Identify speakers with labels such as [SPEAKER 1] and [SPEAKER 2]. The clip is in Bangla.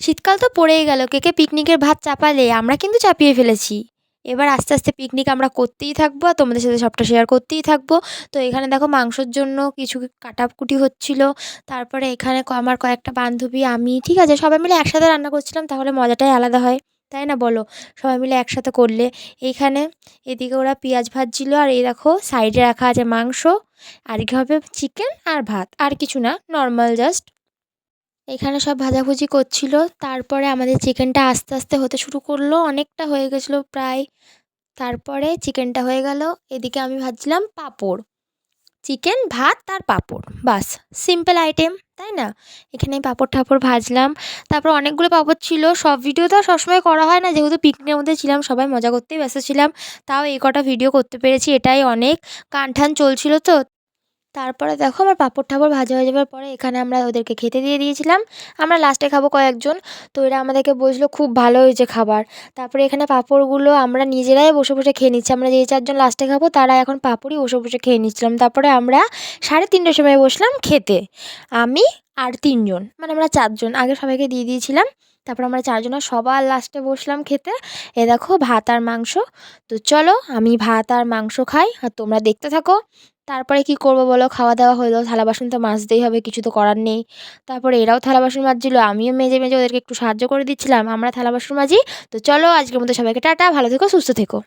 [SPEAKER 1] শীতকাল তো পড়েই গেল, কে কে পিকনিকের ভাত চাপালে? আমরা কিন্তু চাপিয়ে ফেলেছি। এবার আস্তে আস্তে পিকনিক আমরা করতেই থাকবো আর তোমাদের সাথে সবটা শেয়ার করতেই থাকবো। তো এখানে দেখো মাংসর জন্য কিছু কাটাকুটি হচ্ছিল। তারপরে এখানে আমার কয়েকটা বান্ধবী, আমি, ঠিক আছে, সবাই মিলে একসাথে রান্না করছিলাম, তাহলে মজাটাই আলাদা হয়, তাই না বলো? সবাই মিলে একসাথে করলে। এইখানে এদিকে ওরা পেঁয়াজ ভাজছিল আর এই দেখো সাইডে রাখা আছে মাংস, আর কি হবে, চিকেন আর ভাত, আর কিছু না, নর্মাল জাস্ট। এখানে সব ভাজাভুজি করছিল। তারপরে আমাদের চিকেনটা আস্তে আস্তে হতে শুরু করলো, অনেকটা হয়ে গেছিলো প্রায়। তারপরে চিকেনটা হয়ে গেল। এদিকে আমি ভাজছিলাম পাঁপড়, চিকেন, ভাত আর পাঁপড়, বাস, সিম্পল আইটেম, তাই না? এখানে পাঁপড় ঠাপড় ভাজলাম। তারপর অনেকগুলো পাঁপড় ছিল, সব ভিডিও তো আর সবসময় করা হয় না, যেহেতু পিকনিকের মধ্যে ছিলাম, সবাই মজা করতেই ব্যস্ত ছিলাম। তাও এই কটা ভিডিও করতে পেরেছি, এটাই অনেক। গান টান চলছিল তো। তারপরে দেখো আমার পাঁপড় ঠাপড় ভাজা হয়ে যাওয়ার পরে এখানে আমরা ওদেরকে খেতে দিয়ে দিয়েছিলাম। আমরা লাস্টে খাবো কয়েকজন। তো এরা আমাদেরকে বলছিল খুব ভালো হয়েছে খাবার। তারপরে এখানে পাঁপড়গুলো আমরা নিজেরাই বসে বসে খেয়ে নিচ্ছি। আমরা যে চারজন লাস্টে খাবো তারা এখন পাঁপড়ই বসে বসে খেয়ে নিচ্ছিলাম। তারপরে আমরা 3:30টার সময় বসলাম খেতে। আমি আর 3জন, মানে আমরা 4জন, আগে সবাইকে দিয়ে দিয়েছিলাম। তারপর আমরা 4জন আর সবার লাস্টে বসলাম খেতে। এ দেখো ভাত আর মাংস। তো চলো আমি ভাত আর মাংস খাই আর তোমরা দেখতে থাকো। তারপরে কি করবো বলো, খাওয়া দাওয়া হলো, থালা বাসন তো মাজতেই হবে, কিছু তো করার নেই। তারপরে এরাও থালা বাসন মাজছিল, আমিও মেজে মেজে ওদেরকে একটু সাহায্য করে দিচ্ছিলাম, আমরা থালা বাসন মাজি। তো চলো আজকের মতো সবাইকে টাটা, ভালো থেকো, সুস্থ থেকো।